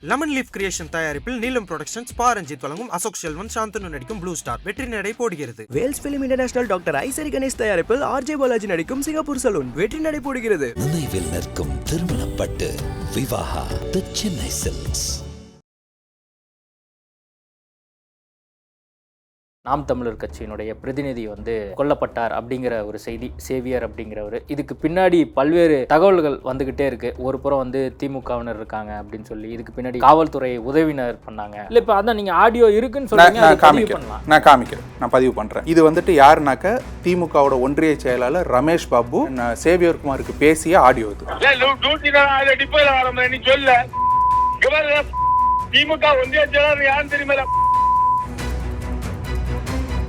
Lemon leaf creation தயாரிப்பில் நீலம் productions Pa Ranjith வழங்கும் அசோக் செல்வன் சாந்தனு நடிக்கும் ப்ளூ ஸ்டார் வெற்றி நடை போடுகிறது. Vels film international doctor Ishari Ganesh தயாரிப்பில் ஆர்ஜே பாலாஜி நடிக்கும் சிங்கப்பூர் சலூன் வெற்றி நடை போடுகிறது. நினைவில் நிற்கும் திருமணப்பட்டு விவாஹா தி சென்னை சில்க்ஸ். நாம் தமிழர் கட்சியினுடைய பிரதிநிதி கொல்லப்பட்டார் அப்படிங்கிற ஒரு செய்தி, சேவியர் அப்படிங்கிறவர். இதுக்கு பின்னாடி பல்வேறு தகவல்கள் வந்துகிட்டே இருக்கு. ஒரு புறம் திமுகவினர் இருக்காங்க அப்படின்னு சொல்லி, இதுக்கு பின்னாடி காவல்துறை உதவினர் பண்ணாங்க. இல்ல இப்ப அதான் நீங்க ஆடியோ இருக்குன்னு சொல்றீங்க, நான் காமிக்கிறேன், நான் பதிவு பண்றேன். இது யாருனாக்க திமுகவோட ஒன்றிய செயலாளர் ரமேஷ் பாபு சேவியர் குமாருக்கு பேசிய ஆடியோ. திமுக ஒன்றிய செயலாளர் யாருன்னு தெரியுமா?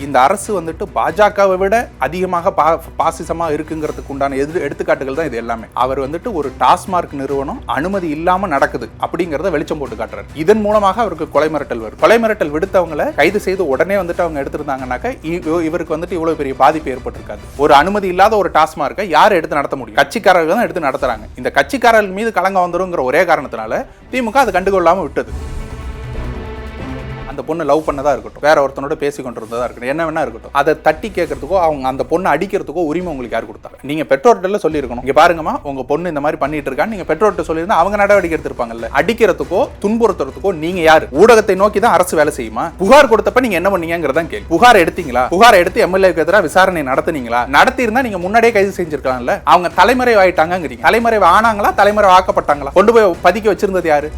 இந்த அரசு பாஜகவை விட அதிகமாக பாசிசமா இருக்குங்கிறதுக்கு உண்டான எடுத்துக்காட்டுகள் தான் இது எல்லாமே. அவர் ஒரு டாஸ்மார்க் நிறுவனம் அனுமதி இல்லாம நடக்குது அப்படிங்கறத வெளிச்சம் போட்டு காட்டுறாரு. இதன் மூலமாக அவருக்கு கொலை மிரட்டல் வரும். கொலை மிரட்டல் விடுத்தவங்களை கைது செய்து உடனே அவங்க எடுத்திருந்தாங்கன்னாக்க இவருக்கு இவ்வளவு பெரிய பாதிப்பு ஏற்பட்டிருக்காது. ஒரு அனுமதி இல்லாத ஒரு டாஸ்மார்க்கை யார் எடுத்து நடத்த முடியும்? கட்சிக்காரர்கள் தான் எடுத்து நடத்துறாங்க. இந்த கட்சிக்காரர்கள் மீது களங்கம் வந்துருங்கிற ஒரே காரணத்தினால திமுக அதை கண்டுகொள்ளாம விட்டது. அந்த பொண்ணு லவ் பண்ணதா இருக்கட்டும், வேற ஒருத்தனோட பேசி கொண்டிருந்ததா இருக்கட்டும், என்ன வேணா இருக்கட்டும், அதை தட்டி கேட்கறதுக்கோ அவங்க அந்த பொண்ணை அடிக்கிறதுக்கோ உரிமை உங்களுக்கு யார் கொடுத்தாங்க? நீங்க பெற்றோர்கிட்ட சொல்லியிருக்கணும், இங்க பாருங்கம்மா உங்க பொண்ணு இந்த மாதிரி பண்ணிட்டு இருக்கான்னு நீங்க பெற்றோர்கிட்ட சொல்லியிருந்தா அவங்க நடவடிக்கை எடுத்திருப்பாங்கல்ல. அடிக்கிறதுக்கோ துன்புறுத்துறதுக்கோ நீங்க யாரு? ஊடகத்தை நோக்கி தான் அரசு வேலை செய்யுமா? புகார் கொடுத்தப்ப நீங்க என்ன பண்ணீங்கிறதா கேள்வி. புகார் எடுத்தீங்களா? புகார் எடுத்து எம்எல்ஏக்கு எதிராக விசாரணை நடத்துனீங்களா? நடத்தி இருந்தா நீங்க முன்னாடியே கைது செஞ்சிருக்கலாம்ல. அவங்க தலைமறைவு ஆயிட்டாங்கிறீங்க. தலைமறைவு ஆனாங்களா? தலைமறைவு ஆக்கப்பட்டாங்களா? கொண்டு போய் பதுக்கி வச்சிருந்தது யாரு?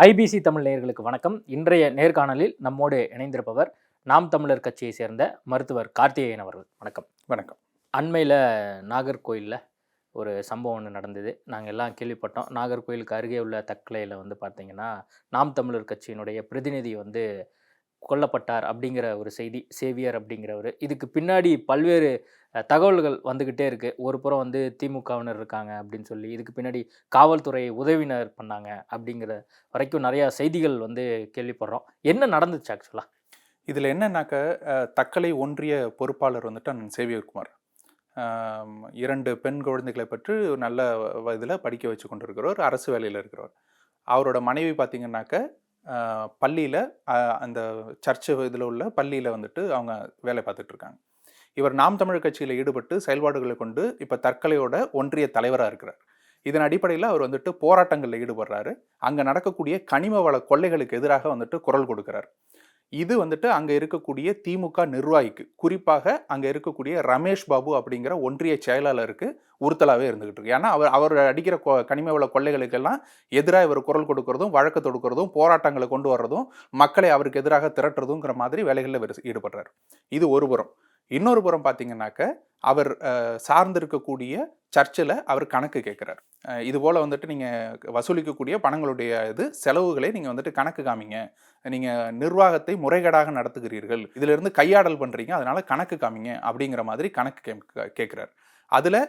ஐபிசி தமிழ் நேயர்களுக்கு வணக்கம். இன்றைய நேர்காணலில் நம்மோடு இணைந்திருப்பவர் நாம் தமிழர் கட்சியை சேர்ந்த மருத்துவர் கார்த்திகேயன் அவர்கள். வணக்கம். வணக்கம். அண்மையில் நாகர்கோயிலில் ஒரு சம்பவம் ஒன்று நடந்தது. நாங்கள் எல்லாம் கேள்விப்பட்டோம். நாகர்கோயிலுக்கு அருகே உள்ள தக்கலையில் பார்த்தீங்கன்னா நாம் தமிழர் கட்சியினுடைய பிரதிநிதி கொல்லப்பட்டார் அப்படிங்கிற ஒரு செய்தி, சேவியர் அப்படிங்கிறவர். இதுக்கு பின்னாடி பல்வேறு தகவல்கள் வந்துக்கிட்டே இருக்குது. ஒரு புறம் திமுகவினர் இருக்காங்க அப்படின்னு சொல்லி, இதுக்கு பின்னாடி காவல்துறை உதவினர் பண்ணாங்க அப்படிங்கிற வரைக்கும் நிறையா செய்திகள் கேள்விப்படுறோம். என்ன நடந்துச்சு ஆக்சுவலாக இதில்? என்னன்னாக்க தக்கலை ஒன்றிய பொறுப்பாளர் அண்ணன் சேவியர்குமார் 2 பெண் குழந்தைகளை பற்றி நல்ல இதில் படிக்க வச்சு கொண்டிருக்கிறவர், அரசு வேலையில் இருக்கிறவர். அவரோட மனைவி பார்த்தீங்கன்னாக்க பள்ளியில், அந்த சர்ச்சு இதில் உள்ள பள்ளியில் அவங்க வேலை பார்த்துட்டு இருக்காங்க. இவர் நாம் தமிழர் கட்சியில் ஈடுபட்டு செயல்பாடுகளை கொண்டு இப்போ தற்கொலையோட ஒன்றிய தலைவராக இருக்கிறார். இதன் அடிப்படையில் அவர் போராட்டங்களில் ஈடுபடுறாரு. அங்கே நடக்கக்கூடிய கனிம வள கொள்ளைகளுக்கு எதிராக குரல் கொடுக்கிறார். இது அங்கே இருக்கக்கூடிய திமுக நிர்வாகிக்கு, குறிப்பாக அங்கே இருக்கக்கூடிய ரமேஷ் பாபு அப்படிங்கிற ஒன்றிய செயலாளருக்கு உறுத்தலாகவே இருந்துகிட்டு இருக்கு. ஏன்னா அவர் அடிக்கிற கனிம வள கொள்ளைகளுக்கெல்லாம் எதிராக இவர் குரல் கொடுக்கறதும், வழக்கு தொடுக்கிறதும், போராட்டங்களை கொண்டு வர்றதும், மக்களை அவருக்கு எதிராக திரட்டுறதுங்கிற மாதிரி வேலைகளில் இவர் ஈடுபடுறார். இது ஒரு புறம். இன்னொரு புறம் பார்த்தீங்கன்னாக்க அவர் சார்ந்திருக்கக்கூடிய சர்ச்சில் அவர் கணக்கு கேட்குறார். இது போல் நீங்கள் வசூலிக்கக்கூடிய பணங்களுடைய செலவுகளை நீங்கள் கணக்கு காமிங்க, நீங்கள் நிர்வாகத்தை முறைகேடாக நடத்துகிறீர்கள், இதிலிருந்து கையாடல் பண்ணுறீங்க, அதனால் கணக்கு காமிங்க அப்படிங்கிற மாதிரி கணக்கு கேட்குறார். அதில்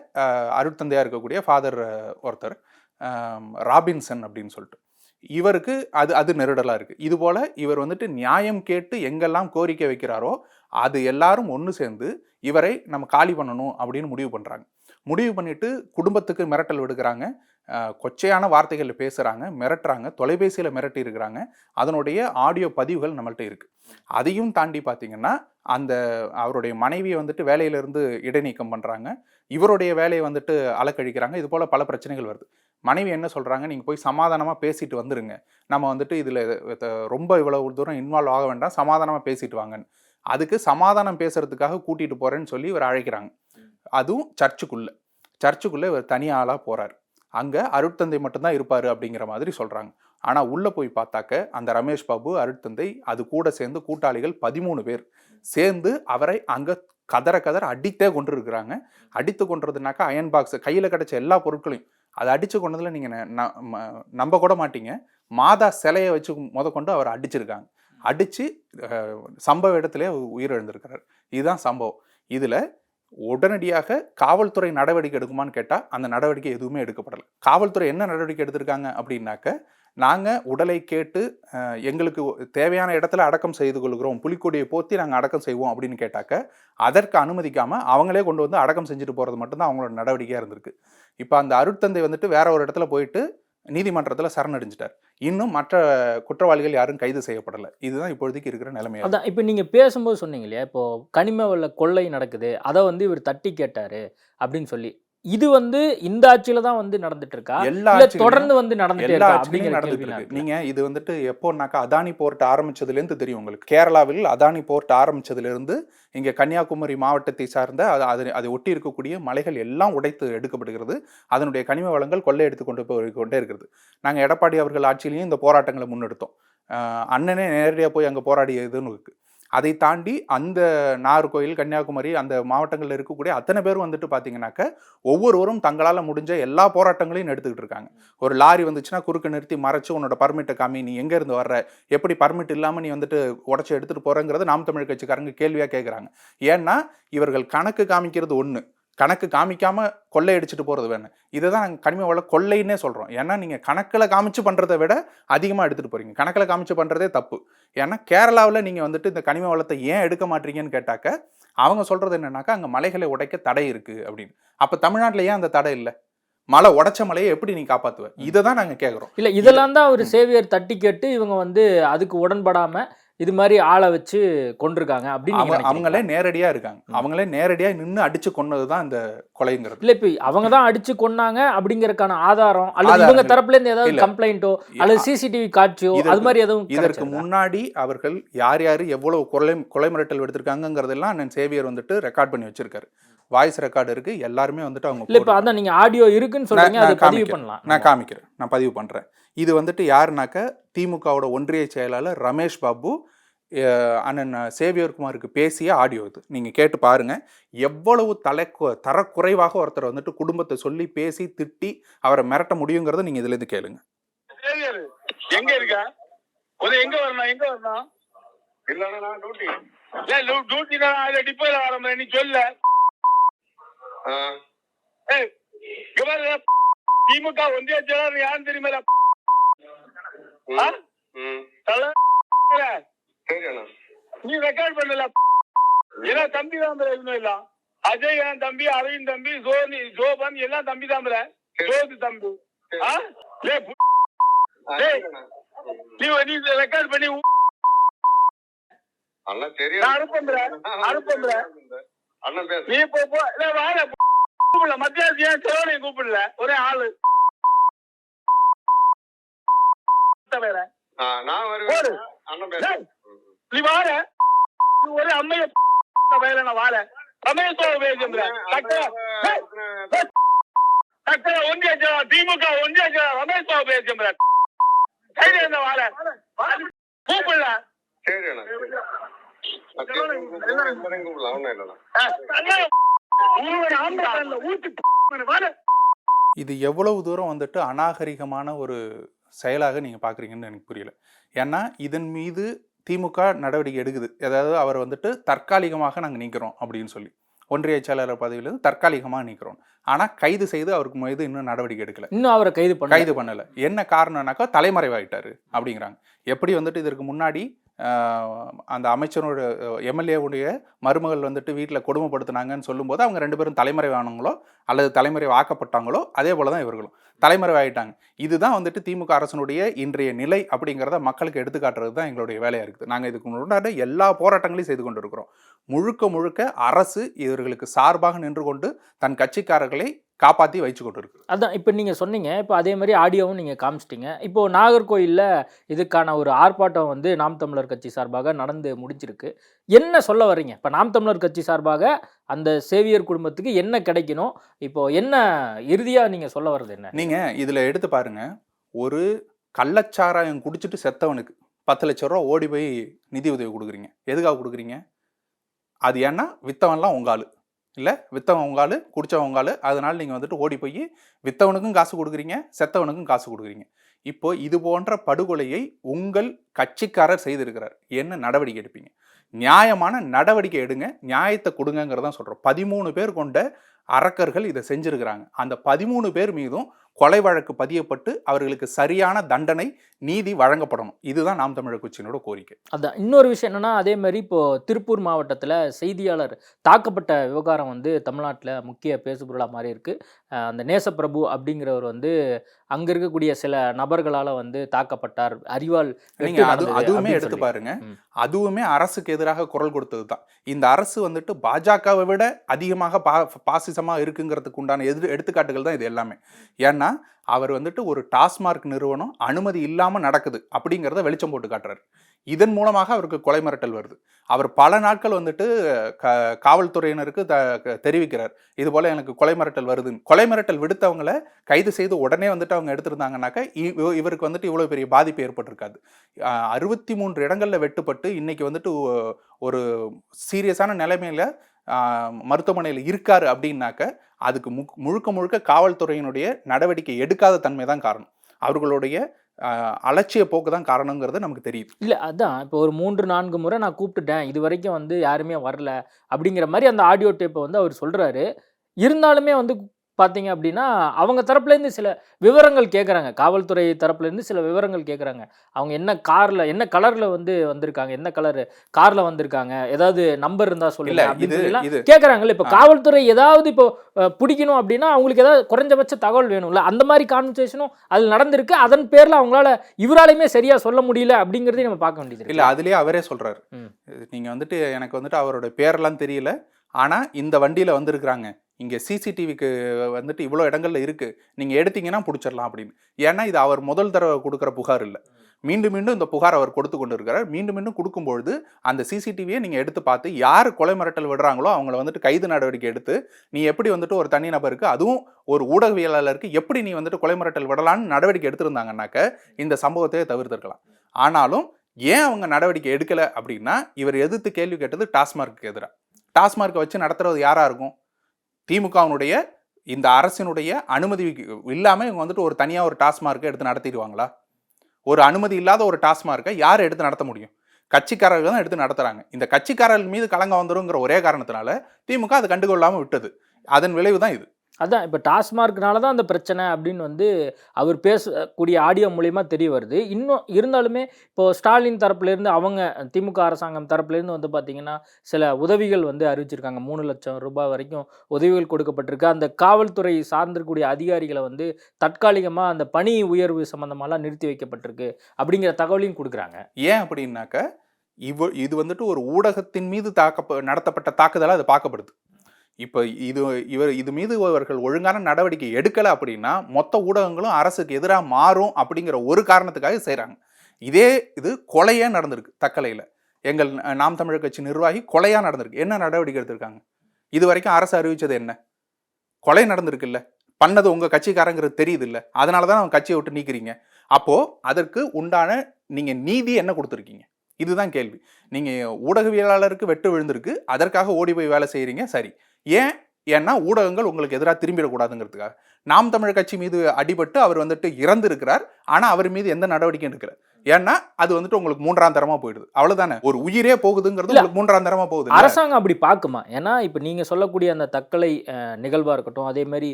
அருட்தந்தையாக இருக்கக்கூடிய ஃபாதர் ஒருத்தர் ராபின்சன் அப்படின்னு சொல்லிட்டு, இவருக்கு அது நெருடலாக இருக்குது. இதுபோல் இவர் நியாயம் கேட்டு எங்கெல்லாம் கோரிக்கை வைக்கிறாரோ அது எல்லாரும் ஒன்று சேர்ந்து இவரை நம்ம காலி பண்ணணும் அப்படின்னு முடிவு பண்ணுறாங்க. முடிவு பண்ணிட்டு குடும்பத்துக்கு மிரட்டல் விடுக்கிறாங்க, கொச்சையான வார்த்தைகளில் பேசுகிறாங்க, மிரட்டுறாங்க, தொலைபேசியில் மிரட்டி இருக்கிறாங்க. அதனுடைய ஆடியோ பதிவுகள் நம்மள்ட்ட இருக்குது. அதையும் தாண்டி பார்த்தீங்கன்னா அந்த அவருடைய மனைவியை வேலையிலிருந்து இடைநீக்கம் பண்ணுறாங்க, இவருடைய வேலையை அலக்கழிக்கிறாங்க. இது போல் பல பிரச்சனைகள் வருது. மனைவி என்ன சொல்கிறாங்க, நீங்கள் போய் சமாதானமாக பேசிட்டு வந்துடுங்க, நம்ம இதில் ரொம்ப இவ்வளவு தூரம் இன்வால்வ் ஆக வேண்டாம், சமாதானமாக பேசிட்டு வாங்கன்னு. அதுக்கு சமாதானம் பேசுறதுக்காக கூட்டிகிட்டு போகிறேன்னு சொல்லி இவர் அழைக்கிறாங்க. அதுவும் சர்ச்சுக்குள்ளே இவர் தனி ஆளாக போகிறார். அங்கே அருட்தந்தை மட்டும்தான் இருப்பார் அப்படிங்கிற மாதிரி சொல்கிறாங்க. ஆனால் உள்ளே போய் பார்த்தாக்க அந்த ரமேஷ் பாபு, அருட்தந்தை, அது கூட சேர்ந்து கூட்டாளிகள் 13 பேர் சேர்ந்து அவரை அங்கே கதற அடித்தே கொண்டு இருக்கிறாங்க. அடித்து கொண்டுறதுனாக்கா அயன் பாக்ஸ் கையில் கிடைச்ச எல்லா பொருட்களையும் அதை அடித்து கொண்டதில் நீங்கள் நம்ப கூட மாட்டீங்க, மாதா சிலையை வச்சு கொண்டு அவர் அடிச்சிருக்காங்க. அடித்து சம்பவ இடத்துல உயிரிழந்திருக்கிறார். இதுதான் சம்பவம். இதில் உடனடியாக காவல்துறை நடவடிக்கை எடுக்குமான்னு கேட்டால் அந்த நடவடிக்கை எதுவுமே எடுக்கப்படலை. காவல்துறை என்ன நடவடிக்கை எடுத்திருக்காங்க அப்படின்னாக்க நாங்கள் உடலை கேட்டு எங்களுக்கு தேவையான இடத்துல அடக்கம் செய்து கொள்கிறோம், புலிக்கொடியை போற்றி நாங்கள் அடக்கம் செய்வோம் அப்படின்னு கேட்டாக்க அதற்கு அனுமதிக்காமல் அவங்களே கொண்டு வந்து அடக்கம் செஞ்சுட்டு போகிறது மட்டும்தான் அவங்களோட நடவடிக்கையாக இருந்திருக்கு. இப்போ அந்த அருட்தந்தை வந்துட்டு வேற ஒரு இடத்துல போயிட்டு நீதிமன்றத்தில் சரணடைஞ்சிட்டார். இன்னும் மற்ற குற்றவாளிகள் யாரும் கைது செய்யப்படலை. இதுதான் இப்போதைக்கு இருக்கிற நிலைமையா. அதான் இப்போ நீங்கள் பேசும்போது சொன்னீங்க இல்லையா, இப்போ கனிம வள கொள்ளை நடக்குது, அதை வந்து இவர் தட்டி கேட்டாரு அப்படின்னு சொல்லி, இது வந்து இந்த ஆட்சியில தான் வந்து நடந்துட்டு இருக்கா, எல்லா இல்ல ஆட்சியிலும் தொடர்ந்து வந்து நடந்துட்டே எல்லா இருக்கா ஆட்சியிலும் அப்படிங்கிற நடந்துட்டு கேள்வி இருக்கு. நீங்க இது வந்துட்டு எப்போனாக்கா அதானி போர்ட் ஆரம்பிச்சதுலேருந்து தெரியும் உங்களுக்கு. கேரளாவில் அதானி போர்ட் ஆரம்பிச்சதுலேருந்து இங்கே கன்னியாகுமரி மாவட்டத்தை சார்ந்த அதை ஒட்டி இருக்கக்கூடிய மலைகள் எல்லாம் உடைத்து எடுக்கப்படுகிறது. அதனுடைய கனிம வளங்கள் கொள்ளை எடுத்து கொண்டே இருக்கிறது. நாங்கள் எடப்பாடி அவர்கள் ஆட்சியிலையும் இந்த போராட்டங்களை முன்னெடுத்தோம். அண்ணனே நேரடியாக போய் அங்கே போராடியதுன்னு இருக்கு. அதை தாண்டி அந்த நாகர்கோயில், கன்னியாகுமரி அந்த மாவட்டங்களில் இருக்கக்கூடிய அத்தனை பேரும் வந்துட்டு பார்த்தீங்கன்னாக்க ஒவ்வொருவரும் தங்களால் முடிஞ்ச எல்லா போராட்டங்களையும் எடுத்துக்கிட்டு இருக்காங்க. ஒரு லாரி வந்துச்சுன்னா குறுக்க நிறுத்தி மறைச்சு உன்னோட பர்மிட்டை காமி, நீ எங்கேருந்து வர்ற, எப்படி பர்மிட் இல்லாமல் நீ வந்துட்டு உடச்சி எடுத்துகிட்டு போகிறங்கிறது நாம் தமிழ் கட்சிக்காரங்க கேள்வியாக கேட்குறாங்க. ஏன்னா இவர்கள் கணக்கு காமிக்கிறது ஒன்று, கணக்கு காமிக்காம கொள்ளையடிச்சிட்டு போகிறது வேணும். இதை தான் நாங்கள் கனிம வள கொள்ளைன்னே சொல்கிறோம். ஏன்னா நீங்கள் கணக்கில் காமிச்சு பண்ணுறதை விட அதிகமாக எடுத்துகிட்டு போகிறீங்க. கணக்கில் காமிச்சு பண்ணுறதே தப்பு. ஏன்னா கேரளாவில் நீங்கள் வந்துட்டு இந்த கனிம வளத்தை ஏன் எடுக்க மாட்டீங்கன்னு கேட்டாக்க அவங்க சொல்கிறது என்னன்னாக்கா அங்கே மலைகளை உடைக்க தடை இருக்குது அப்படின்னு. அப்போ தமிழ்நாட்டில் ஏன் அந்த தடை இல்லை? மலை உடைச்ச மலையை எப்படி நீ காப்பாற்றுவ? இதை தான் நாங்கள் கேட்குறோம். இல்லை, இதெல்லாம் தான் அவர் சேவியர் தட்டி கேட்டு இவங்க வந்து அதுக்கு உடன்படாம இது மாதிரி ஆளை வச்சு கொண்டிருக்காங்க அப்படின்னு அவங்களே நேரடியா இருக்காங்க. அவங்களே நேரடியா நின்று அடிச்சு கொன்னதுதான் இந்த கொலைங்கிறது. இல்ல இப்ப அவங்க தான் அடிச்சு கொன்னாங்க அப்படிங்கறதுக்கான ஆதாரம் அல்லது இவங்க தரப்புல இருந்து ஏதாவது கம்ப்ளைண்டோ அல்லது சிசிடிவி காட்சியோ அது மாதிரி எதுவும்? இதற்கு முன்னாடி அவர்கள் யார் யாரு எவ்வளவு கொலை மிரட்டல் எடுத்திருக்காங்கிறதெல்லாம் அண்ணன் சேவியர் வந்துட்டு ரெக்கார்ட் பண்ணி வச்சிருக்காரு. வாய்ஸ் ரெக்கார்டு இருக்கு. எல்லாருமே வந்துட்டு அவங்க இல்ல இப்ப அதான் நீங்க ஆடியோ இருக்குன்னு சொல்றீங்க, அதை பதிவு பண்ணலாம். நான் காமிக்கிறேன், நான் பதிவு பண்றேன். இது வந்துட்டு யாருனாக்க திமுகவோட ஒன்றிய செயலாளர் ரமேஷ் பாபு அண்ணன் சேவியர் குமாருக்கு பேசிய ஆடியோ. இது நீங்க கேட்டு பாருங்க. எவ்வளவு தரக்குறைவாக ஒருத்தர் வந்துட்டு குடும்பத்தை சொல்லி பேசி திட்டி அவரை மிரட்ட முடியுங்கிறத நீங்க இதுல இருந்து கேளுங்க. எங்க இருக்க? எங்க வரணும்? எங்க வரணும்? இல்லன்னா டியூட்டி. டியூட்டி தான் டிப்போல வரேன். நீ சொல்ல. திமுக ஒன்றிய செயலாளர் யாருன்னு தெரியுமா? நீ ரெக்கார்ட் பண்ணல. ஏன்னா தம்பி தான் இல்ல, அஜய் என் தம்பி, அரவிந்த் தம்பி, ஜோபன் எல்லாம் தம்பி தான், ஜோதி தம்பி. நீ ரெக்கார்ட் பண்ணி நீ கூப்பிடல. மத்திய செலவனையும் கூப்பிடல. ஒரே ஆளு வேற. நீ வார ஒரு அம்மைய வேலை. நான் வார ரமேஷ் ஒன்றிய திமுக ஒன்றிய ரமேஷ் பாபு பேசுற வார கூப்பிடல. இது எவ்வளவு தூரம் வந்துட்டு அநாகரிகமான ஒரு செயலாக நீங்க பாக்குறீங்கன்னு எனக்கு புரியல. ஏன்னா இதன் மீது திமுக நடவடிக்கை எடுக்குது. அதாவது அவர் வந்துட்டு தற்காலிகமாக நாங்கள் நீக்கிறோம் அப்படின்னு சொல்லி ஒன்றிய செயலாளர் பதவியிலிருந்து தற்காலிகமாக நீக்கிறோம். ஆனால் கைது செய்து அவருக்கு மீது இன்னும் நடவடிக்கை எடுக்கல. இன்னும் அவரை கைது பண்ணல. என்ன காரணம்னாக்கா தலைமறைவாயிட்டாரு அப்படிங்கிறாங்க. எப்படி வந்துட்டு இதற்கு முன்னாடி அந்த அமைச்சரோட எம்எல்ஏவுடைய மருமகள் வந்துட்டு வீட்டில் கொடுமைப்படுத்தினாங்கன்னு சொல்லும்போது அவங்க 2 பேரும் தலைமறைவானவங்களோ அல்லது தலைமறைவாக்கப்பட்டாங்களோ அதே போல தான் இவர்களும் தலைமறைவாயிட்டாங்க. இதுதான் வந்துட்டு திமுக அரசனுடைய இன்றைய நிலை அப்படிங்கிறத மக்களுக்கு எடுத்துக்காட்டுறது தான் எங்களுடைய வேலையாக இருக்குது. நாங்கள் இதுக்கு முன்னாடி எல்லா போராட்டங்களையும் செய்து கொண்டு இருக்கிறோம். முழுக்க அரசு இவர்களுக்கு சார்பாக நின்று கொண்டு தன் கட்சிக்காரர்களை காப்பாற்றி வச்சு கொண்டு இருக்கு. அதான் இப்போ நீங்கள் சொன்னீங்க. இப்போ அதே மாதிரி ஆடியோவும் நீங்கள் காமிச்சிட்டிங்க. இப்போது நாகர்கோயிலில் இதுக்கான ஒரு ஆர்ப்பாட்டம் வந்து நாம் தமிழர் கட்சி சார்பாக நடந்து முடிஞ்சிருக்கு. என்ன சொல்ல வர்றீங்க? இப்போ நாம் தமிழர் கட்சி சார்பாக அந்த சேவியர் குடும்பத்துக்கு என்ன கிடைக்கணும்? இப்போது என்ன இறுதியாக நீங்கள் சொல்ல வர்றது என்ன? நீங்கள் இதில் எடுத்து பாருங்கள். ஒரு கள்ளச்சாராயம் குடிச்சிட்டு செத்தவனுக்கு 10 லட்ச ரூபா ஓடி போய் நிதி உதவி கொடுக்குறீங்க. எதுக்காக கொடுக்குறீங்க? அது ஏன்னா வித்தவன்லாம் உங்க ஆளு இல்லை, வித்தவன் உங்காலு, குடித்தவன் உங்காலு. அதனால் நீங்கள் வந்துட்டு ஓடி போய் வித்தவனுக்கும் காசு கொடுக்குறீங்க, செத்தவனுக்கும் காசு கொடுக்குறீங்க. இப்போ இது போன்ற படுகொலையை உங்கள் கட்சிக்காரர் செய்திருக்கிறார். என்ன நடவடிக்கை எடுப்பீங்க? நியாயமான நடவடிக்கை எடுங்க, நியாயத்தை கொடுங்கிறதான் சொல்கிறோம். 13 பேர் கொண்ட அரக்கர்கள் இதை செஞ்சிருக்கிறாங்க. அந்த 13 பேர் மீதும் கொலை வழக்கு பதியப்பட்டு அவர்களுக்கு சரியான தண்டனை, நீதி வழங்கப்படணும். இதுதான் நாம் தமிழர் கட்சியினோட கோரிக்கை. அதான் இன்னொரு விஷயம் என்னன்னா, அதே மாதிரி இப்போ திருப்பூர் மாவட்டத்தில் செய்தியாளர் தாக்கப்பட்ட விவகாரம் வந்து தமிழ்நாட்டில் முக்கிய பேசுபொருளாக மாறி இருக்கு. அந்த நேசப்பிரபு அப்படிங்கிறவர் வந்து அங்க இருக்கக்கூடிய சில நபர்களால் வந்து தாக்கப்பட்டார், அறிவால் நீங்க அதுவுமே எடுத்து பாருங்க. அதுவுமே அரசுக்கு எதிராக குரல் கொடுத்தது தான். இந்த அரசு வந்துட்டு பாஜகவை விட அதிகமாக பாசிசமா இருக்குங்கிறதுக்கு உண்டான எடுத்துக்காட்டுகள் தான் இது எல்லாமே. ஏன்னா அவர் வந்துட்டு ஒரு டாஸ்மார்க் நிறுவனம் அனுமதி இல்லாம நடக்குது அப்படிங்கிறத வெளிச்சம் போட்டு காட்டுறாரு. இதன் மூலமாக அவருக்கு கொலை மிரட்டல் வருது. அவர் பல நாட்கள் வந்துட்டு காவல்துறையினருக்கு தெரிவிக்கிறார், இது போல எனக்கு கொலை மிரட்டல் வருதுன்னு. கொலை மிரட்டல் விடுத்தவங்களை கைது செய்து உடனே வந்துட்டு அவங்க எடுத்திருந்தாங்கன்னாக்கா இவருக்கு வந்துட்டு இவ்வளவு பெரிய பாதிப்பு ஏற்பட்டிருக்காது. 63 இடங்கள்ல வெட்டுப்பட்டு இன்னைக்கு வந்துட்டு ஒரு சீரியஸான நிலைமையில மருத்துவமனையில் இருக்காரு அப்படின்னாக்க அதுக்கு முழுக்க முழுக்க காவல்துறையினுடைய நடவடிக்கை எடுக்காத தன்மை தான் காரணம். அவர்களுடைய அலட்சிய போக்கு தான் காரணங்கிறது நமக்கு தெரியுது. இல்லை, அதான் இப்போ ஒரு 3-4 முறை நான் கூப்பிட்டுட்டேன், இது வரைக்கும் வந்து யாருமே வரல அப்படிங்கிற மாதிரி அந்த ஆடியோ டேப்பை வந்து அவர் சொல்கிறாரு. இருந்தாலுமே வந்து பார்த்தீங்க அப்படின்னா அவங்க தரப்புலேருந்து சில விவரங்கள் கேட்குறாங்க, காவல்துறை தரப்புலேருந்து சில விவரங்கள் கேட்குறாங்க. அவங்க என்ன காரில், என்ன கலரில் வந்து வந்திருக்காங்க, என்ன கலர் காரில் வந்திருக்காங்க, ஏதாவது நம்பர் இருந்தால் சொல்லுங்க அப்படின்னு கேட்குறாங்கல்ல. இப்போ காவல்துறை ஏதாவது இப்போ பிடிக்கணும் அப்படின்னா அவங்களுக்கு ஏதாவது குறைஞ்சபட்ச தகவல் வேணும்ல. அந்த மாதிரி கான்வர்சேஷனும் அது நடந்திருக்கு. அதன் பேரில் அவங்களால இவராலையுமே சரியாக சொல்ல முடியல அப்படிங்கிறதையும் நம்ம பார்க்க வேண்டியது. இல்லை, அதுலேயே அவரே சொல்கிறாரு, நீங்கள் வந்துட்டு எனக்கு வந்துட்டு அவரோட பேரெல்லாம் தெரியல, ஆனால் இந்த வண்டியில் வந்திருக்கிறாங்க, இங்கே சிசிடிவிக்கு வந்துட்டு இவ்வளோ இடங்கள்ல இருக்குது, நீங்கள் எடுத்தீங்கன்னா பிடிச்சிடலாம் அப்படின்னு. ஏன்னா இது அவர் முதல் தடவை கொடுக்குற புகார் இல்லை. மீண்டும் மீண்டும் இந்த புகார் அவர் கொடுத்து கொண்டு இருக்கிறார். மீண்டும் மீண்டும் கொடுக்கும்பொழுது அந்த சிசிடிவியை நீங்கள் எடுத்து பார்த்து யார் கொலை மிரட்டல் விடுறாங்களோ அவங்கள வந்துட்டு கைது நடவடிக்கை எடுத்து, நீ எப்படி வந்துட்டு ஒரு தனிநபருக்கு, அதுவும் ஒரு ஊடகவியலாளருக்கு எப்படி நீ வந்துட்டு கொலை மிரட்டல் விடலான்னு நடவடிக்கை எடுத்திருந்தாங்கன்னாக்க இந்த சம்பவத்தையே தவிர்த்திருக்கலாம். ஆனாலும் ஏன் அவங்க நடவடிக்கை எடுக்கலை அப்படின்னா, இவர் எதிர்த்து கேள்வி கேட்டது டாஸ்மார்க்கு எதிராக. டாஸ்மார்க்கை வச்சு நடத்துறது யாராக இருக்கும்? திமுகவினுடைய இந்த அரசினுடைய அனுமதி இல்லாமல் இவங்க வந்துட்டு ஒரு தனியாக ஒரு டாஸ்மார்க்கை எடுத்து நடத்திடுவாங்களா? ஒரு அனுமதி இல்லாத ஒரு டாஸ்மார்க்கை யார் எடுத்து நடத்த முடியும்? கட்சிக்காரர்கள் தான் எடுத்து நடத்துகிறாங்க. இந்த கட்சிக்காரர்கள் மீது களங்கம் வந்துருங்கிற ஒரே காரணத்தினால திமுக அதை கண்டுகொள்ளாமல் விட்டது. அதன் விளைவு தான் இது. அதான் இப்போ டாஸ்மார்க்னால தான் அந்த பிரச்சனை அப்படின்னு வந்து அவர் பேசக்கூடிய ஆடியோ மூலயமா தெரிய வருது. இன்னும் இருந்தாலுமே இப்போது ஸ்டாலின் தரப்புலேருந்து, அவங்க திமுக அரசாங்கம் தரப்புலேருந்து வந்து பார்த்திங்கன்னா சில உதவிகள் வந்து அறிவிச்சிருக்காங்க. 3 லட்சம் ரூபாய் வரைக்கும் உதவிகள் கொடுக்கப்பட்டிருக்கு. அந்த காவல்துறை சார்ந்திருக்கக்கூடிய அதிகாரிகளை வந்து தற்காலிகமாக அந்த பணி உயர்வு சம்மந்தமாலாம் நிறுத்தி வைக்கப்பட்டிருக்கு அப்படிங்கிற தகவலையும் கொடுக்குறாங்க. ஏன் அப்படின்னாக்க இது வந்துட்டு ஒரு ஊடகத்தின் மீது நடத்தப்பட்ட தாக்குதலாக அது பார்க்கப்படுது. இப்போ இது மீது அவர்கள் ஒழுங்கான நடவடிக்கை எடுக்கலை அப்படின்னா மொத்த ஊடகங்களும் அரசுக்கு எதிராக மாறும் அப்படிங்கிற ஒரு காரணத்துக்காக செய்கிறாங்க. இது கொலையே நடந்திருக்கு. தக்கலையில் எங்கள் நாம் தமிழர் கட்சி நிர்வாகி கொலையாக நடந்திருக்கு. என்ன நடவடிக்கை எடுத்திருக்காங்க? இது வரைக்கும் அரசு அறிவிச்சது என்ன? கொலை நடந்திருக்குல்ல, பண்ணது உங்கள் கட்சிக்காரங்கிறது தெரியுது இல்லை, அதனால தான் அவங்க கட்சியை விட்டு நீக்கிறீங்க. அப்போது அதற்கு உண்டான நீங்கள் நீதி என்ன கொடுத்துருக்கீங்க? இதுதான் கேள்வி. நீங்கள் ஊடகவியலாளருக்கு வெட்டு விழுந்திருக்கு, அதற்காக ஓடி போய் வேலை செய்கிறீங்க, சரி. ஏன்னா ஊடகங்கள் உங்களுக்கு எதிராக திரும்பிடக்கூடாதுங்கிறதுக்காக. நாம் தமிழர் கட்சி மீது அடிபட்டு அவர் வந்துட்டு இறந்து இருக்கிறார், ஆனால் அவர் மீது எந்த நடவடிக்கையும் எடுக்கல. ஏன்னா அது வந்துட்டு உங்களுக்கு 3ஆம் தரமா போயிடுது. அவ்வளவுதானே, ஒரு உயிரே போகுதுங்கிறது உங்களுக்கு 3ஆம் தரமா போகுது. அரசாங்கம் அப்படி பார்க்குமா? ஏன்னா இப்போ நீங்கள் சொல்லக்கூடிய அந்த தக்கலை நிகழ்வாக இருக்கட்டும், அதே மாதிரி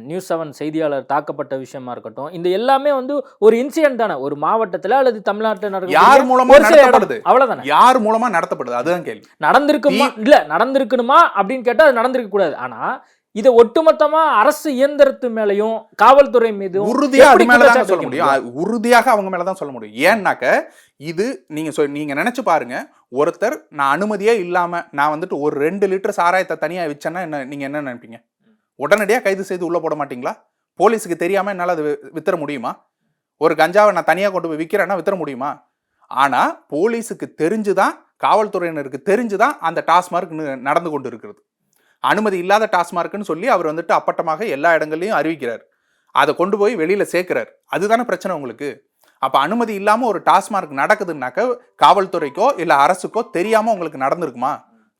நியூஸ் 7 செய்தியாளர் தாக்கப்பட்ட விஷயமா இருக்கட்டும், இந்த எல்லாமே வந்து ஒரு இன்சிடென்ட் தானே, ஒரு மாவட்டத்தில் அல்லது தமிழ்நாட்டில் நடக்கும். யார் மூலமா நடத்தப்படுது? அவ்வளவுதானே, யார் மூலமா நடத்தப்படுது? அதுதான் கேள்வி. நடந்திருக்குமா இல்ல நடந்திருக்கணுமா அப்படின்னு கேட்டால் அது நடந்திருக்க கூடாது. ஆனா இதை ஒட்டுமொத்தமா அரசு இயந்திரத்து மேலையும் காவல்துறை மீதும் உறுதியாக சொல்ல முடியும். உறுதியாக அவங்க மேலதான் சொல்ல முடியும். ஏன்னாக்க இது நீங்க நினைச்சு பாருங்க, ஒருத்தர் நான் அனுமதியே இல்லாம நான் வந்துட்டு ஒரு 2 லிட்டர் சாராயத்தை தனியா வச்சேன்னா நீங்க என்ன நினைப்பீங்க? உடனடியாக கைது செய்து உள்ள போட மாட்டீங்களா? போலீஸுக்கு தெரியாம என்னால அது வித்தர முடியுமா? ஒரு கஞ்சாவை நான் தனியா கொண்டு போய் விற்கிறேன்னா வித்தர முடியுமா? ஆனா போலீஸுக்கு தெரிஞ்சுதான், காவல்துறையினருக்கு தெரிஞ்சுதான் அந்த டாஸ்மார்க் நடந்து கொண்டு இருக்கிறது. அனுமதி இல்லாத டாஸ்மார்க்னு சொல்லி அவர் வந்துட்டு அப்பட்டமாக எல்லா இடங்கள்லையும் அறிவிக்கிறார். அதை கொண்டு போய் வெளியில சேர்க்கிறார். அதுதானே பிரச்சனை உங்களுக்கு. அப்ப அனுமதி இல்லாம ஒரு டாஸ்மார்க் நடக்குதுன்னாக்க காவல்துறைக்கோ இல்ல அரசுக்கோ தெரியாம உங்களுக்கு நடந்திருக்குமா?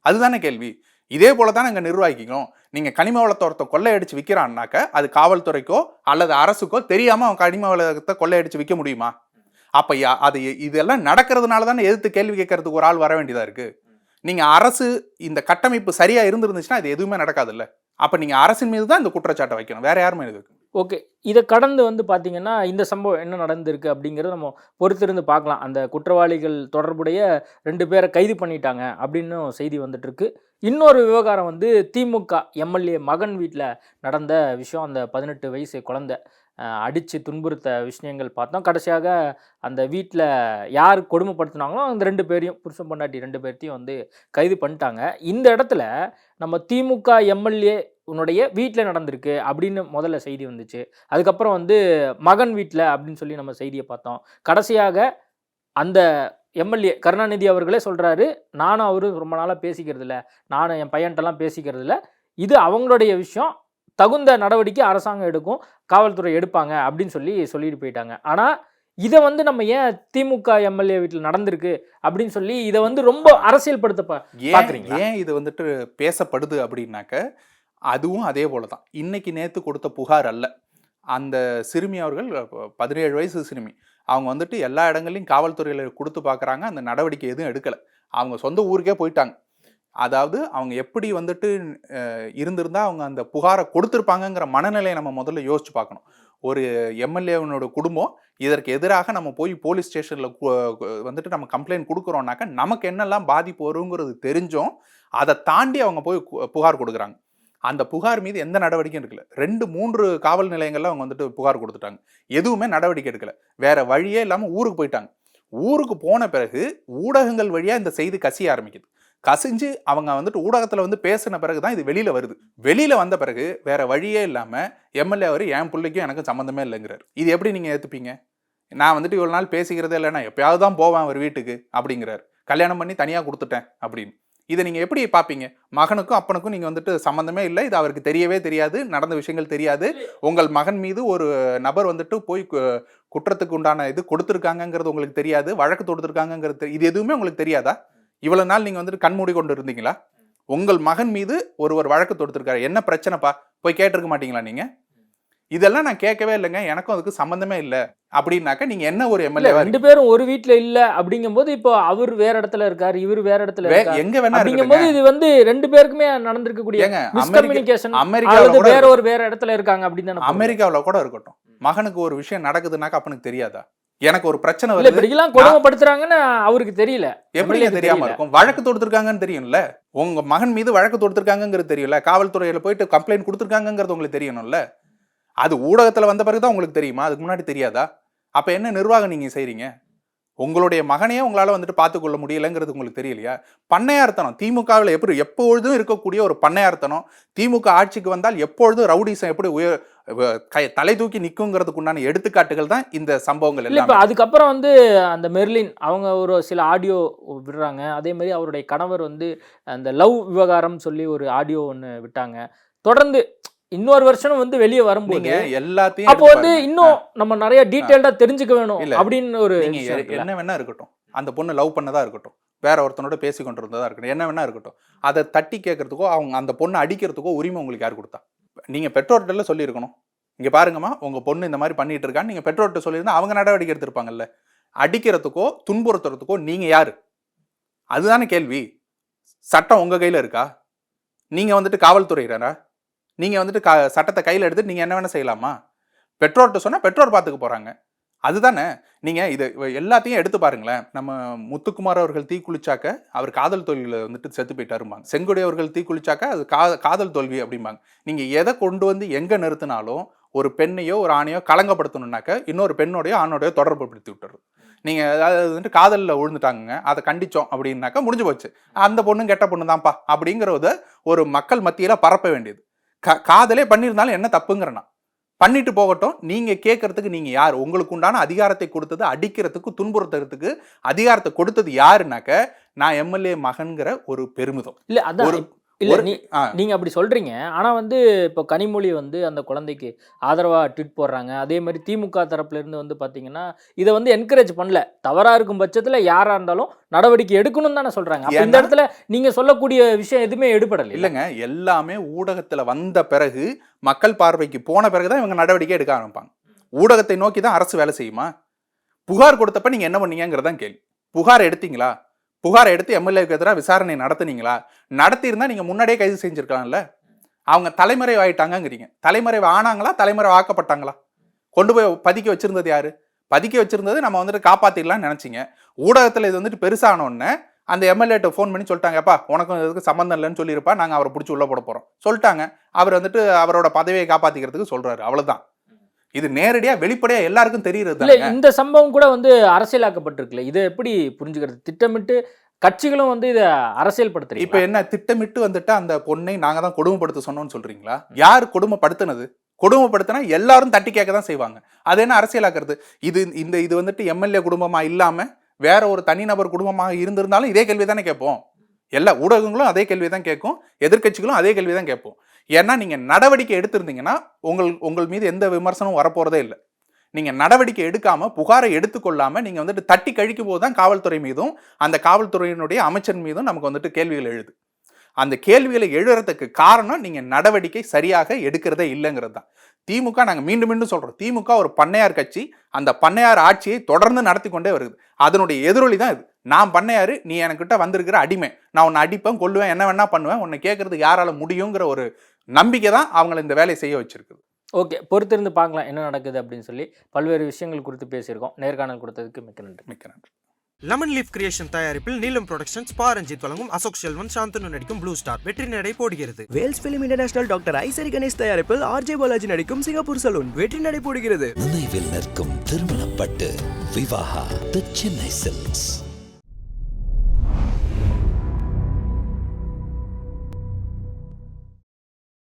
அதுதானே கேள்வி. இதே போலதான் எங்க நிர்வாகிக்கும். நீங்க கனிம வளத்தோரத்தை கொள்ளையடிச்சு விற்கிறான்னாக்க அது காவல்துறைக்கோ அல்லது அரசுக்கோ தெரியாம அவன் கனிம வளத்தை கொள்ளையடிச்சு விற்க முடியுமா? அப்ப அது இதெல்லாம் நடக்கிறதுனால தானே எதிர்த்து கேள்வி கேட்கறதுக்கு ஒரு ஆள் வர வேண்டியதா இருக்கு. நீங்க அரசு இந்த கட்டமைப்பு சரியா இருந்துருந்துச்சுன்னா இது எதுவுமே நடக்காதுல்ல. அப்போ நீங்கள் அரசின் மீது தான் இந்த குற்றச்சாட்டை வைக்கணும், வேற யார் மீது வைக்கணும்? ஓகே. இதை கடந்து வந்து பார்த்தீங்கன்னா, இந்த சம்பவம் என்ன நடந்திருக்கு அப்படிங்கிறத நம்ம பொறுத்திருந்து பார்க்கலாம். அந்த குற்றவாளிகள் தொடர்புடைய 2 பேரை கைது பண்ணிட்டாங்க அப்படின்னும் செய்தி வந்துட்டுருக்கு. இன்னொரு விவகாரம் வந்து திமுக எம்எல்ஏ மகன் வீட்டில் நடந்த விஷயம். அந்த 18 வயசு குழந்தை அடித்து துன்புறுத்த விஷயங்கள் பார்த்தோம். கடைசியாக அந்த வீட்டில் யார் கொடுமைப்படுத்தினாங்களோ அந்த 2 பேரையும், புருஷன் பொண்டாட்டி 2 பேர்த்தையும் வந்து கைது பண்ணிட்டாங்க. இந்த இடத்துல நம்ம திமுக எம்எல்ஏ உன்னுடைய வீட்டில் நடந்திருக்கு அப்படின்னு முதல்ல செய்தி வந்துச்சு. அதுக்கப்புறம் வந்து மகன் வீட்டில் அப்படின்னு சொல்லி நம்ம செய்தியை பார்த்தோம். கடைசியாக அந்த எம்எல்ஏ கருணாநிதி அவர்களே சொல்கிறாரு, நானும் அவரும் ரொம்ப நாளாக பேசிக்கிறது இல்லை, நானும் என் பையன்ட்டெல்லாம் பேசிக்கிறது இல்லை, இது அவங்களுடைய விஷயம், தகுந்த நடவடிக்கை அரசாங்கம் எடுக்கும், காவல்துறை எடுப்பாங்க அப்படின்னு சொல்லிட்டு போயிட்டாங்க. ஆனால் இதை வந்து நம்ம ஏன் திமுக எம்எல்ஏ வீட்டில் நடந்திருக்கு அப்படின்னு சொல்லி இதை வந்து ரொம்ப அரசியல் பார்க்குறீங்க? ஏன் இது வந்துட்டு பேசப்படுது அப்படின்னாக்க, அதுவும் அதே போல தான். இன்னைக்கு நேற்று கொடுத்த புகார் அல்ல. அந்த சிறுமி அவர்கள் 17 வயசு சிறுமி. அவங்க வந்துட்டு எல்லா இடங்கள்லையும் காவல்துறையில் கொடுத்து பார்க்குறாங்க, அந்த நடவடிக்கை எதுவும் எடுக்கலை. அவங்க சொந்த ஊருக்கே போயிட்டாங்க. அதாவது அவங்க எப்படி வந்துட்டு இருந்திருந்தா அவங்க அந்த புகாரை கொடுத்துருப்பாங்கங்கிற மனநிலையை நம்ம முதல்ல யோசிச்சு பார்க்கணும். ஒரு எம்எல்ஏவனோட குடும்பம் இதற்கு எதிராக நம்ம போய் போலீஸ் ஸ்டேஷனில் வந்துட்டு நம்ம கம்ப்ளைண்ட் கொடுக்குறோம்னாக்கா நமக்கு என்னெல்லாம் பாதிப்பு வருங்கிறது தெரிஞ்சும் அதை தாண்டி அவங்க போய் புகார் கொடுக்குறாங்க. அந்த புகார் மீது எந்த நடவடிக்கையும் எடுக்கல. 2-3 காவல் நிலையங்கள்ல அவங்க வந்துட்டு புகார் கொடுத்துட்டாங்க. எதுவுமே நடவடிக்கை எடுக்கல. வேற வழியே இல்லாமல் ஊருக்கு போயிட்டாங்க. ஊருக்கு போன பிறகு ஊடகங்கள் வழியாக இந்த செய்தி கசிய ஆரம்பிக்குது. கசிஞ்சு அவங்க வந்துட்டு ஊடகத்தில் வந்து பேசின பிறகு தான் இது வெளியில் வருது. வெளியில் வந்த பிறகு வேற வழியே இல்லாமல் எம்எல்ஏ அவர் என் பிள்ளைக்கும் எனக்கும் சம்மந்தமே இல்லைங்கிறார். இது எப்படி நீங்கள் ஏற்றுப்பீங்க? நான் வந்துட்டு இவ்வளோ நாள் பேசிக்கிறதே இல்லைன்னா எப்பயாவது தான் போவேன் அவர் வீட்டுக்கு அப்படிங்கிறார். கல்யாணம் பண்ணி தனியாக கொடுத்துட்டேன் அப்படின்னு. இதை நீங்கள் எப்படி பார்ப்பீங்க? மகனுக்கும் அப்பனுக்கும் நீங்கள் வந்துட்டு சம்மந்தமே இல்லை, இது அவருக்கு தெரியவே தெரியாது, நடந்த விஷயங்கள் தெரியாது. உங்கள் மகன் மீது ஒரு நபர் வந்துட்டு போய் குற்றத்துக்கு உண்டான இது கொடுத்துருக்காங்கங்கிறது உங்களுக்கு தெரியாது, வழக்கு தொடுத்துருக்காங்கிறது இது எதுவுமே உங்களுக்கு தெரியாதா? இவ்வளவு நாள் நீங்க வந்துட்டு கண்மூடி கொண்டு இருந்தீங்களா? உங்கள் மகன் மீது ஒருவர் வழக்கு தொடுத்திருக்காரு, என்ன பிரச்சனைப்பா போய் கேட்டிருக்க மாட்டீங்களா நீங்க? இதெல்லாம் நான் கேட்கவே இல்லைங்க, எனக்கும் அதுக்கு சம்பந்தமே இல்லை அப்படின்னாக்க நீங்க என்ன ஒரு எம்எல்ஏ? 2 பேரும் ஒரு வீட்டுல இல்ல அப்படிங்கும்போது இப்போ அவர் வேற இடத்துல இருக்காரு, இவர் வேற இடத்துல இருக்காரு. எங்க வேணா அப்படிங்கும்போது இது வந்து 2 பேருக்குமே நடந்திருக்கக்கூடிய மிஸ்கம்யூனிகேஷன், அல்லது வேற இடத்துல இருக்காங்க அப்படின்னு. அமெரிக்காவில் கூட இருக்கட்டும், மகனுக்கு ஒரு விஷயம் நடக்குதுன்னாக்க அப்பனுக்கு தெரியாதா? எனக்கு ஒரு பிரச்சனை வருது, இப்படிலாம் கொடுமைப்படுத்துறாங்கன்னு அவருக்கு தெரியல. எப்படி தெரியாம இருக்கும்? வழக்கு தொடுத்திருக்காங்கன்னு தெரியும்ல, உங்க மகன் மீது வழக்கு தொடுத்திருக்காங்கிறது தெரியும்ல, காவல்துறையில போயிட்டு கம்ப்ளைண்ட் கொடுத்திருக்காங்கிறது உங்களுக்கு தெரியணும்ல. அது ஊடகத்துல வந்த பிறகுதான் உங்களுக்கு தெரியுமா? அதுக்கு முன்னாடி தெரியாதா? அப்ப என்ன நிர்வாகம் நீங்க செய்றீங்க? உங்களுடைய மகனையே உங்களால வந்துட்டு பார்த்துக்கொள்ள முடியலைங்கிறது உங்களுக்கு தெரியலையா? பண்ணையார்த்தனம் திமுகவில் எப்பொழுதும் இருக்கக்கூடிய ஒரு பண்ணையார்த்தனம். திமுக ஆட்சிக்கு வந்தால் எப்பொழுதும் ரவுடிசம் எப்படி தலை தூக்கி நிற்குங்கிறதுக்கு உண்டான எடுத்துக்காட்டுகள் தான் இந்த சம்பவங்கள் எல்லாம். அதுக்கப்புறம் வந்து அந்த மெர்லின் அவங்க ஒரு சில ஆடியோ விடுறாங்க. அதே மாதிரி அவருடைய கணவர் வந்து அந்த லவ் விவகாரம் சொல்லி ஒரு ஆடியோ ஒன்று விட்டாங்க. தொடர்ந்து இன்னொரு வருஷம் வந்து வெளியே வரும்போது எல்லாத்தையும் அப்போ வந்து இன்னும் நம்ம நிறைய டீடைல்டா தெரிஞ்சுக்க வேணும் அப்படின்னு ஒரு என்ன வேணா இருக்கட்டும், அந்த பொண்ணு லவ் பண்ணதா இருக்கட்டும், வேற ஒருத்தனோட பேசி கொண்டு இருந்ததா இருக்கட்டும், என்ன வேணா இருக்கட்டும், அதை தட்டி கேட்கறதுக்கோ அவங்க அந்த பொண்ணை அடிக்கிறதுக்கோ உரிமை உங்களுக்கு யார் கொடுத்தா? நீங்க பெற்றோர்கிட்ட சொல்லியிருக்கணும், இங்க பாருங்கம்மா உங்க பொண்ணு இந்த மாதிரி பண்ணிட்டு இருக்கான்னு நீங்க பெற்றோர்கிட்ட சொல்லியிருந்தா அவங்க நடவடிக்கை எடுத்திருப்பாங்கல்ல. அடிக்கிறதுக்கோ துன்புறுத்துறதுக்கோ நீங்க யாரு? அதுதானே கேள்வி. சட்டம் உங்க கையில இருக்கா? நீங்க வந்துட்டு காவல்துறையினரா? நீங்க வந்துட்டு சட்டத்தை கையில் எடுத்துட்டு நீங்க என்ன வேணா செய்யலாமா? பெற்றோர்கிட்ட சொன்னா பெற்றோர் பார்த்துக்க போறாங்க. அதுதானே. நீங்க இது எல்லாத்தையும் எடுத்து பாருங்களேன். நம்ம முத்துக்குமார் அவர்கள் தீக்குளிச்சாக்க அவர் காதல் தோல்வியில வந்துட்டு செத்து போயிட்டாரும்பாங்க. செங்கொடி அவர்கள் தீக்குளிச்சாக்க அது காதல் தோல்வி அப்படிம்பாங்க. நீங்க எதை கொண்டு வந்து எங்க நிறுத்தினாலும் ஒரு பெண்ணையோ ஒரு ஆணையோ களங்கப்படுத்தணும்னாக்க இன்னொரு பெண்ணோடையோ ஆணோடையோ தொடர்பு படுத்தி விட்டுறது. நீங்க அதாவது வந்துட்டு காதலில் விழுந்துட்டாங்க, அதை கண்டிச்சோம் அப்படின்னாக்கா முடிஞ்சு போச்சு, அந்த பொண்ணு கெட்ட பொண்ணு தான்ப்பா அப்படிங்கிறத ஒரு மக்கள் மத்தியில பரப்ப வேண்டியது. காதலே பண்ணியிருந்தாலும் என்ன தப்புங்கிறனா பண்ணிட்டு போகட்டும். நீங்க கேட்கறதுக்கு நீங்க யார்? உங்களுக்கு உண்டான அதிகாரத்தை கொடுத்தது அடிக்கிறதுக்கு துன்புறுத்துறதுக்கு அதிகாரத்தை கொடுத்தது யாருனாக்க நான் எம்எல்ஏ மகன்கிற ஒரு பெருமிதம். இல்ல அதான் நீங்க அப்படி சொல்றீங்க. ஆனா வந்து இப்போ கனிமொழி வந்து அந்த குழந்தைக்கு ஆதரவா ட்வீட் போடுறாங்க. அதே மாதிரி திமுக தரப்புல இருந்து வந்து பாத்தீங்கன்னா இதை வந்து என்கரேஜ் பண்ணல. தவறா இருக்கும் பட்சத்துல யாரா இருந்தாலும் நடவடிக்கை எடுக்கணும் தானே சொல்றாங்க. இந்த இடத்துல நீங்க சொல்லக்கூடிய விஷயம் எதுவுமே எடுபடல. இல்லைங்க, எல்லாமே ஊடகத்துல வந்த பிறகு மக்கள் பார்வைக்கு போன பிறகுதான் இவங்க நடவடிக்கை எடுக்க ஆரம்பிப்பாங்க. ஊடகத்தை நோக்கி தான் அரசு வேலை செய்யுமா? புகார் கொடுத்தப்ப நீங்க என்ன பண்ணீங்கிறதான் கேள்வி. புகார் எடுத்தீங்களா? புகாரை எடுத்து எம்எல்ஏக்கு எதிராக விசாரணை நடத்துனீங்களா? நடத்தியிருந்தா நீங்க முன்னாடியே கைது செஞ்சிருக்கலாம்ல. அவங்க தலைமறைவு ஆயிட்டாங்கங்கிறீங்க. தலைமறைவு ஆனாங்களா, தலைமறைவு ஆக்கப்பட்டாங்களா? கொண்டு போய் பதுக்கி வச்சிருந்தது யாரு? பதுக்கி வச்சிருந்தது நம்ம வந்துட்டு காப்பாத்திடலாம்னு நினைச்சிங்க. ஊடகத்தில் இது வந்துட்டு பெருசானோடனே அந்த எம்எல்ஏட்ட ஃபோன் பண்ணி சொல்லிட்டாங்கப்பா, உனக்கும் இதுக்கு சம்மந்தம் இல்லைன்னு சொல்லியிருப்பா, நாங்கள் அவரை பிடிச்சி உள்ள போட போகிறோம் சொல்லிட்டாங்க. அவர் வந்துட்டு அவரோட பதவியை காப்பாற்றிக்கிறதுக்கு சொல்றாரு, அவ்வளோதான். இது நேரடியா வெளிப்படையா எல்லாருக்கும் தெரியுறது. இல்ல இந்த சம்பவம் கூட வந்து அரசியலாக்கப்பட்டிருக்குல்ல, இதை எப்படி புரிஞ்சுக்கிறது? திட்டமிட்டு கட்சிகளும் வந்து இதை அரசியல்படுத்துறீங்க. இப்ப என்ன திட்டமிட்டு வந்துட்டு அந்த பொண்ணை நாங்க தான் கொடுமைப்படுத்த சொன்னோம்னு சொல்றீங்களா? யார் கொடுமைப்படுத்தினது? கொடுமைப்படுத்தினா எல்லாரும் தட்டி கேட்க தான் செய்வாங்க. அது என்ன அரசியலாக்குறது? இது வந்துட்டு எம்எல்ஏ குடும்பமா இல்லாம வேற ஒரு தனிநபர் குடும்பமாக இருந்திருந்தாலும் இதே கேள்வி தானே கேட்போம். எல்லா ஊடகங்களும் அதே கேள்வி தான் கேட்கும், எதிர்கட்சிகளும் அதே கேள்வி தான் கேட்போம். ஏன்னா நீங்க நடவடிக்கை எடுத்திருந்தீங்கன்னா உங்கள் மீது எந்த விமர்சனமும் வரப்போறதே இல்லை. நீங்க நடவடிக்கை எடுக்காம, புகாரை எடுத்துக்கொள்ளாம நீங்க வந்துட்டு தட்டி கழிக்கும் போது தான் காவல்துறை மீதும் அந்த காவல்துறையினுடைய அமைச்சர் மீதும் நமக்கு வந்துட்டு கேள்விகள் எழுது. அந்த கேள்விகளை எழுறதுக்கு காரணம் நீங்க நடவடிக்கை சரியாக எடுக்கிறதே இல்லைங்கிறது தான். திமுக நாங்கள் மீண்டும் மீண்டும் சொல்றோம், திமுக ஒரு பண்ணையார் கட்சி. அந்த பண்ணையார் ஆட்சியை தொடர்ந்து நடத்தி கொண்டே வருது. அதனுடைய எதிரொலி தான் இது. நான் பண்ணையாரு, நீ என்கிட்ட வந்திருக்கிற அடிமை, நான் உன்னை அடிப்பேன், கொல்லுவேன், என்ன வேணா பண்ணுவேன், உன்னை கேட்கறது யாரால முடியுங்கிற ஒரு நம்பிக்கை தான் அவங்களை இந்த வேலையை செய்ய வச்சிருக்குது. ஓகே, பொறுத்திருந்து பார்க்கலாம் என்ன நடக்குது அப்படின்னு சொல்லி பல்வேறு விஷயங்கள் குறித்து பேசியிருக்கோம். நேர்காணல் கொடுத்ததுக்கு மிக்க நன்றி. மிக்க நன்றி. லெமன் லீஃப் கிரியேஷன் தயாரிப்பில் நீலம் புரொடக்ஷன்ஸ் பா ரஞ்சித் வழங்கும் அசோக் செல்வன் சாந்தனு நடிக்கும் ப்ளூ ஸ்டார் வெற்றி நடை போடுகிறது. Vels film international doctor Ishari Ganesh தயாரிப்பில் ஆர்ஜே பாலாஜி நடிக்கும் சிங்கப்பூர் சலூன் வெற்றி நடை போடுகிறது. நினைவில் நிற்கும் திருமணப்பட்டு விவாகா தி சென்னை சில்க்ஸ்.